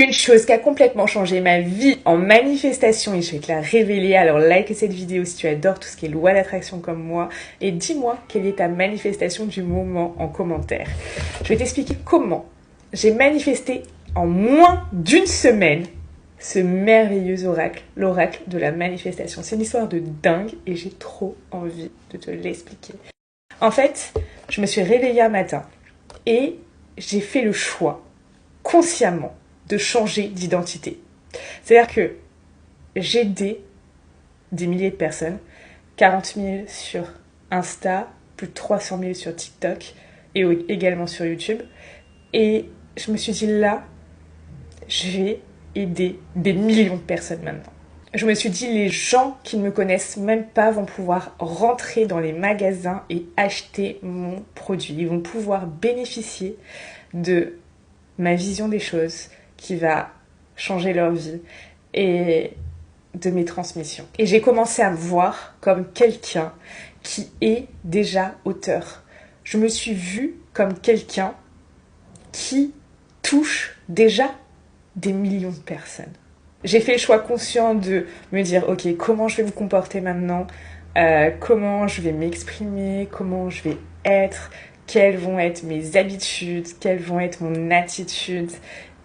Une chose qui a complètement changé ma vie en manifestation et je vais te la révéler, alors like cette vidéo si tu adores tout ce qui est loi d'attraction comme moi et dis-moi quelle est ta manifestation du moment en commentaire. Je vais t'expliquer comment j'ai manifesté en moins d'une semaine ce merveilleux oracle, l'oracle de la manifestation. C'est une histoire de dingue et j'ai trop envie de te l'expliquer. En fait, je me suis réveillée un matin et j'ai fait le choix consciemment de changer d'identité. C'est-à-dire que j'ai aidé des milliers de personnes, 40 000 sur Insta, plus de 300 000 sur TikTok et également sur YouTube. Et je me suis dit là, je vais aider des millions de personnes maintenant. Je me suis dit, les gens qui ne me connaissent même pas vont pouvoir rentrer dans les magasins et acheter mon produit. Ils vont pouvoir bénéficier de ma vision des choses qui va changer leur vie et de mes transmissions. Et j'ai commencé à me voir comme quelqu'un qui est déjà auteur. Je me suis vue comme quelqu'un qui touche déjà des millions de personnes. J'ai fait le choix conscient de me dire, ok, comment je vais me comporter maintenant, comment je vais m'exprimer, comment je vais être, quelles vont être mes habitudes, quelles vont être mon attitude.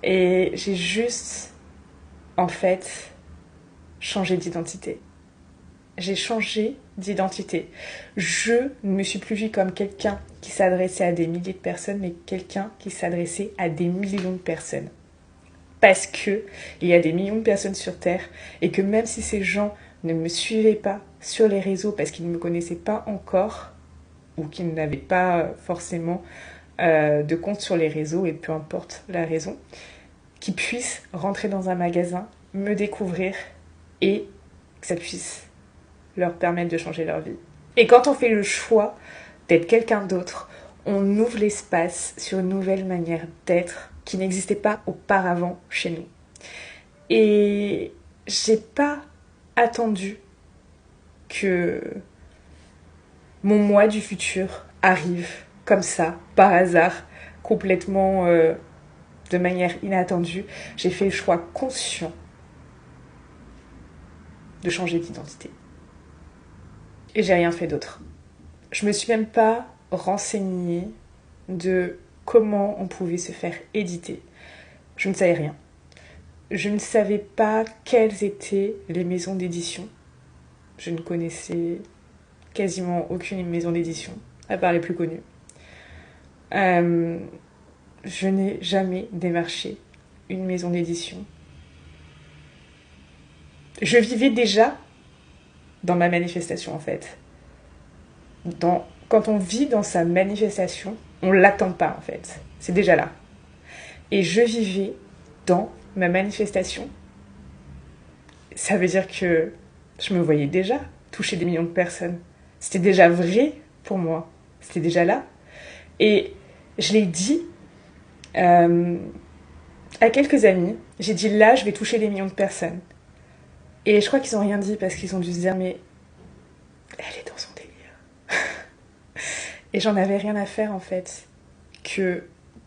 Et j'ai juste, en fait, changé d'identité. J'ai changé d'identité. Je ne me suis plus vue comme quelqu'un qui s'adressait à des milliers de personnes, mais quelqu'un qui s'adressait à des millions de personnes. Parce que il y a des millions de personnes sur Terre et que même si ces gens ne me suivaient pas sur les réseaux parce qu'ils ne me connaissaient pas encore ou qu'ils n'avaient pas forcément de compte sur les réseaux et peu importe la raison, qu'ils puissent rentrer dans un magasin, me découvrir et que ça puisse leur permettre de changer leur vie. Et quand on fait le choix d'être quelqu'un d'autre, on ouvre l'espace sur une nouvelle manière d'être qui n'existait pas auparavant chez nous. Et j'ai pas attendu que mon moi du futur arrive comme ça, par hasard, complètement de manière inattendue. J'ai fait le choix conscient de changer d'identité. Et j'ai rien fait d'autre. Je me suis même pas renseignée de comment on pouvait se faire éditer. Je ne savais rien. Je ne savais pas quelles étaient les maisons d'édition. Je ne connaissais quasiment aucune maison d'édition, à part les plus connues. Je n'ai jamais démarché une maison d'édition. Je vivais déjà dans ma manifestation, en fait. Quand on vit dans sa manifestation, on ne l'attend pas, en fait. C'est déjà là. Et je vivais dans ma manifestation. Ça veut dire que je me voyais déjà toucher des millions de personnes. C'était déjà vrai pour moi. C'était déjà là. Et je l'ai dit à quelques amis. J'ai dit là, je vais toucher des millions de personnes. Et je crois qu'ils n'ont rien dit parce qu'ils ont dû se dire mais elle est dans son délire. Et j'en avais rien à faire en fait. Qu'ils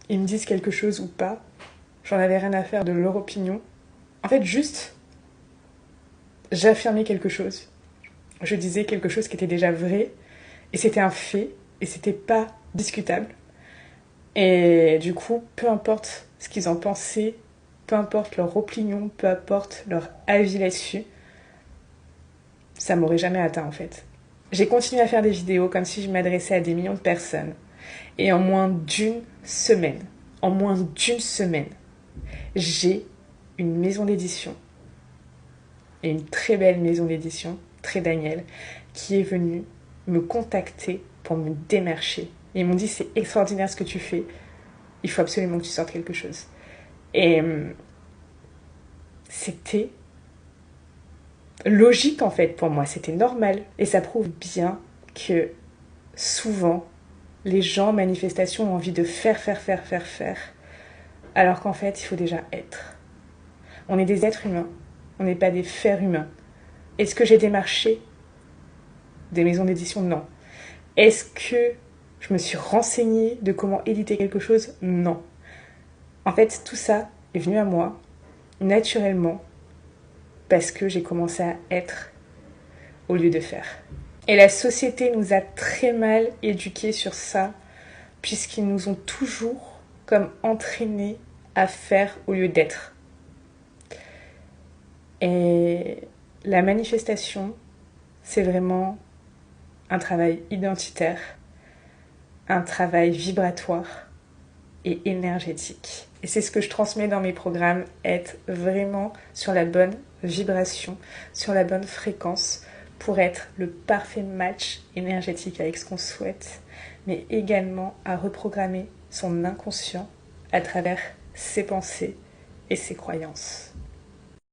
me disent quelque chose ou pas. J'en avais rien à faire de leur opinion. En fait, juste, j'affirmais quelque chose. Je disais quelque chose qui était déjà vrai. Et c'était un fait. Et c'était pas discutable. Et du coup, peu importe ce qu'ils en pensaient, peu importe leur opinion, peu importe leur avis là-dessus, ça m'aurait jamais atteint en fait. J'ai continué à faire des vidéos comme si je m'adressais à des millions de personnes. Et en moins d'une semaine, j'ai une maison d'édition. Et une très belle maison d'édition, très Daniel, qui est venue me contacter pour me démarcher. Et ils m'ont dit, c'est extraordinaire ce que tu fais. Il faut absolument que tu sortes quelque chose. Et c'était logique en fait pour moi, c'était normal. Et ça prouve bien que souvent, les gens en manifestation ont envie de faire. Alors qu'en fait, il faut déjà être. On est des êtres humains, on n'est pas des fers humains. Est-ce que j'ai démarché des maisons d'édition? Non. Est-ce que je me suis renseignée de comment éditer quelque chose? Non. En fait, tout ça est venu à moi naturellement parce que j'ai commencé à être au lieu de faire. Et la société nous a très mal éduqués sur ça, puisqu'ils nous ont toujours comme entraînés à faire au lieu d'être. Et la manifestation, c'est vraiment un travail identitaire, un travail vibratoire et énergétique. Et c'est ce que je transmets dans mes programmes, être vraiment sur la bonne vibration, sur la bonne fréquence pour être le parfait match énergétique avec ce qu'on souhaite, mais également à reprogrammer son inconscient à travers ses pensées et ses croyances.